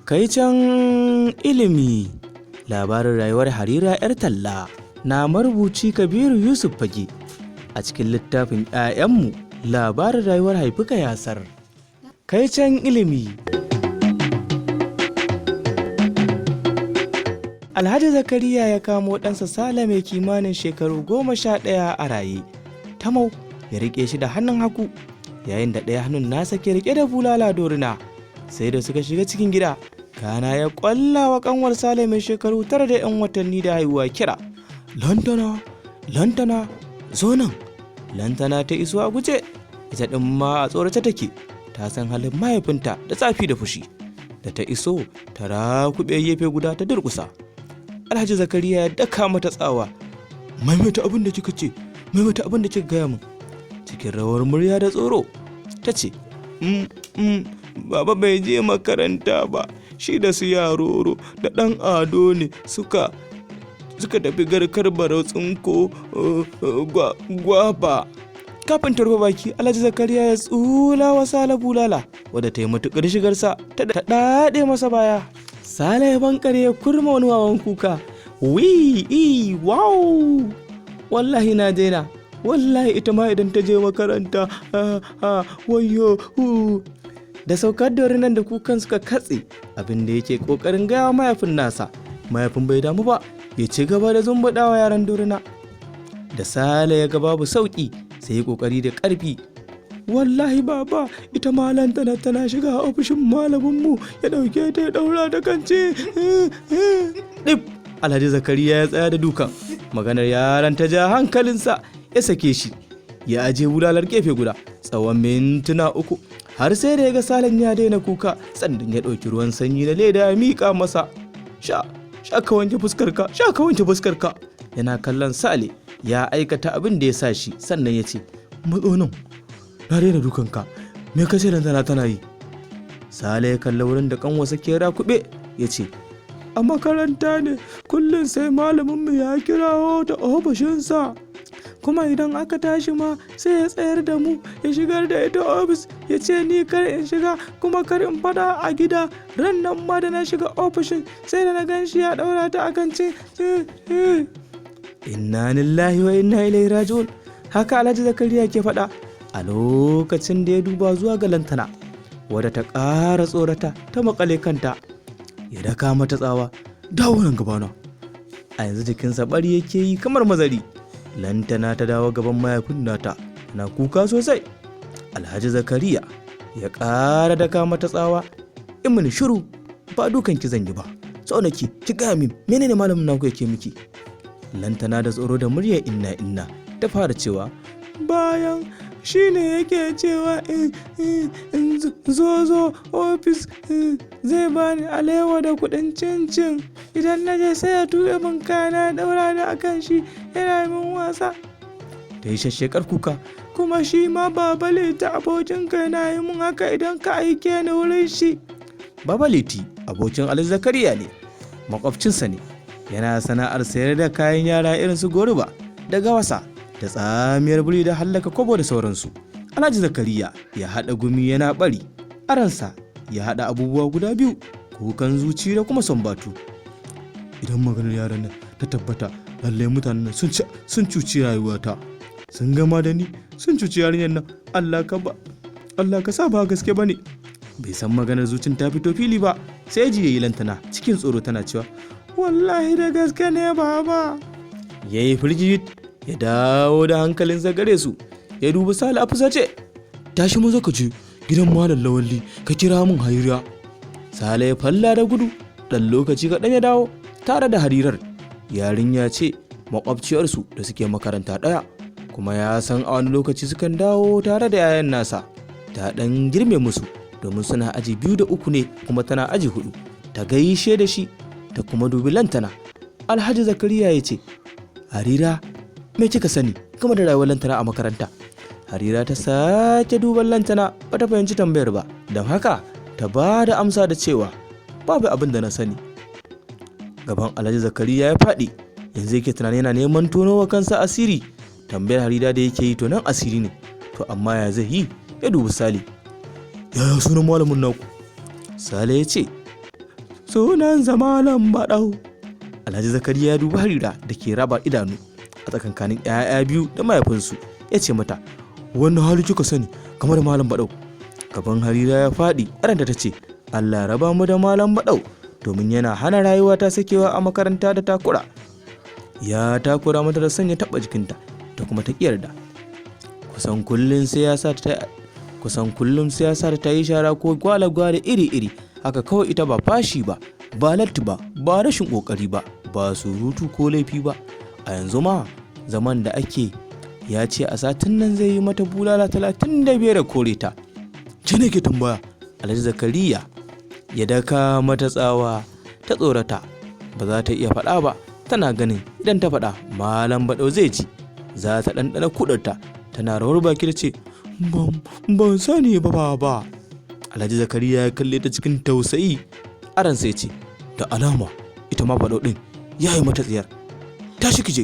Kai can ilimi, labarin rayuwar Harira 'yar talla na marubuci Kabiru Yusuf Fage a cikin littafin 'ya'yanmu labarin rayuwar Haifuka Yasar. Kai can ilimi. Alhaji Zakariya ya kamo ɗansa Sale mai kimanin shekaru 11 a raye. Tamau ya riƙe shi da hannun hagu, yayin da ɗaya hannun nasa ke riƙe da bulala dorina. Sai da suka shiga cikin gida, kana ya ƙwalla wa ƙanwar Sale mai shekaru 9 da 'yan watanni da haihuwa kira. Lantana, Lantana, zo nan. Lantana ta iso a guje, ita ɗin ma a tsorace take, ta san halin mahaifinta da tsafi da fushi. Da ta iso, ta rakuɓe gefe guda ta durƙusa. Alhaji Zakariya ya daka mata tsawa. Maimaita abin da kika ce, maimaita abin da kika gaya min. Cikin rawar murya da tsoro, ta ce, Baba bai je makaranta ba, shi da su Yaroro da ɗan Ado ne suka tafi garkar Barau tsinko gwaba. Kafin ta rufe baki, Alhaji Zakariya ya tsula wa Sale bulala, wadda ta yi matuƙar shigarsa ta daɗe masa baya. Sale ya bankare ya kurma wani wawan kuka. Wow! Wallahi na daina, wallahi ita ma idan ta je makaranta, wayo. Da saukar dorinan da kukan suka katse, abin da yake kokarin gaya mahaifin nasa, mahaifin bai damu ba, ya ci gaba da zumbuɗawa yaran dorina. Da Sale ya ga babu sauki, sai ya kokari da ƙarfi. Wallahi baba, ita ma Lantana tana shiga ofishin malaminmu, ya dauke ta ya daura da kance. Dip, Alhaji Zakariya ya tsaya da dukan. Maganar yaran ta ja hankalinsa, ya sake shi, ya aje bulalar gefe guda tsawon mintuna 3. Har sai da ya ga Salen ya daina kuka, sannan ya ɗauki ruwan sanyi na leda ya miƙa masa. Sha ka wanke fuskarka, sha ka wanke fuskarka. Yana kallon Sale ya aikata abin da ya sa shi, sannan ya ce, matso nan, na daina dukanka, me ka ce Lantana tana yi? Sale ya kalli wurin da kanwarsa ke rakuɓe, ya ce, a makaranta ne, kullum sai malaminmu ya kirawo ta ofishinsa. Kuma idan aka tashi ma sai ya tsayar da mu, ya shigar da ita ofis, ya ce ni kar in shiga kuma kar in fada a gida. Ran nan ma da na shiga ofishin sai da na gan shi ya daura ta akan ce. Inna lillahi wa inna ilaihi raji'un. Haka Alhaji Zakariya ke faɗa a lokacin da ya duba zuwa ga Lantana, wadda ta ƙara tsorata ta makale kanta. Ya daka mata tsawa, dawo nan gabana. A yanzu jikinsa bari yake yi kamar mazari. Lantana ta dawo gaban mahaifin nata, na kuka sosai. Alhaji Zakariya ya ƙara daka mata tsawa, in mini shiru, ba dukan ki zan yi ba, sau nake ki gaya min menene malamin naku yake miki? Lantana da tsoro da murya inna ta fara cewa, bayan shi ne yake cewa in zo ofis zai bani alewa da kudin cincin, idan na je sai ya tuɓe min kana daura da akan shi yana min wasa. Ta yi shashshekar kuka, kuma shi ma Baba Liti abokin ka yana yi min haka idan ka aike ni wurin shi. Baba Liti abokin Alhaji Zakariya ne, makwabcinsa ne, yana sana'ar sayar da kayan yara irin su goruba da gawasa da tsamiyar buri da hallaka kobo da sauransu. Alhaji Zakariya ya haɗa gumi yana ɓari, aransa ya haɗa abubuwa guda biyu, kukan zuci da kuma sambatu. Idan maganar yaran nan ta tabbata, lallai mutanen nan sun cuci rayuwata, sun gama da ni, sun cuci yarinyar nan. Allah ka sa ba gaske bane. Bai san maganar zucin ta fito fili ba, sai ji yayi Lantana cikin tsoro tana cewa, wallahi da gaske ne baba. Yayi firgit, ya dawo da hankalinsa gare su, ya dubi Sale a fusace. Tashi maza ka je gidan Malam Lawalli ka kira min Harira. Sale ya falla da gudu, dan lokaci kaɗan ya dawo tare da Harirar. Yarinya ce makwabciyarsu da suke makaranta ɗaya, kuma ya san a wani lokaci sukan dawo tare da yayan nasa. Ta ɗan girme musu domin suna aji 2 da 3 ne, kuma tana aji 4. Ta gaishe da shi, ta kuma dubi Lantana. Alhaji Zakariya ya ce, Harira, me kika sani game da rayuwar Lantana a makaranta? Harira ta sake duban Lantana, ba ta fahimci tambayar ba, don haka ta ba da amsa da cewa babu abin da na sani. Gaban Alhaji Zakariya ya faɗi, yanzu yake tunanin yana neman tono wa kansa asiri. Tambayar Harira da yake yi to nan asiri ne, to amma ya zai yi? Ya dubi Sale. Yaya sunan malamin naku? Sale ya ce, sunansa Malam Baɗau. Alhaji Zakariya ya duba Harira da ke raba idanu a tsakankanin 'ya'ya biyu da mahaifinsu, ya ce mata, wannan hali kika sani game da Malam Baɗau? Gaban Harira ya faɗi, ranta ta ce, Allah raba mu da Malam Baɗau, domin yana hana rayuwa ta sakewa a makaranta da takura. Ya takura mata da sanya taɓa jikinta, ta kuma ta yarda. Kusan kullum sai ya sa ta yi shara ko gwale-gwale iri-iri, haka kawai ita ba fashi ba, ba latti ba, ba rashin ƙoƙari ba, ba surutu ko laifi ba. A yanzu ma zaman da ake, ya ce a satin nan zai yi mata bulala 35 da kore ta. Ke ne ke tambaya? Alhaji Zakariya ya daka mata tsawa, ta tsorata, ba za ta iya faɗa ba, tana ganin idan ta faɗa Malam Baɗau zai ji, za ta ɗanɗana kuɗarta. Tana rawar baki da ce, ban sani ba. Alhaji Zakariya ya kalle ta cikin tausayi, aran sai ce, da alama ita ma Baɗau ɗin ya yi mata tsiyar, tashi ki je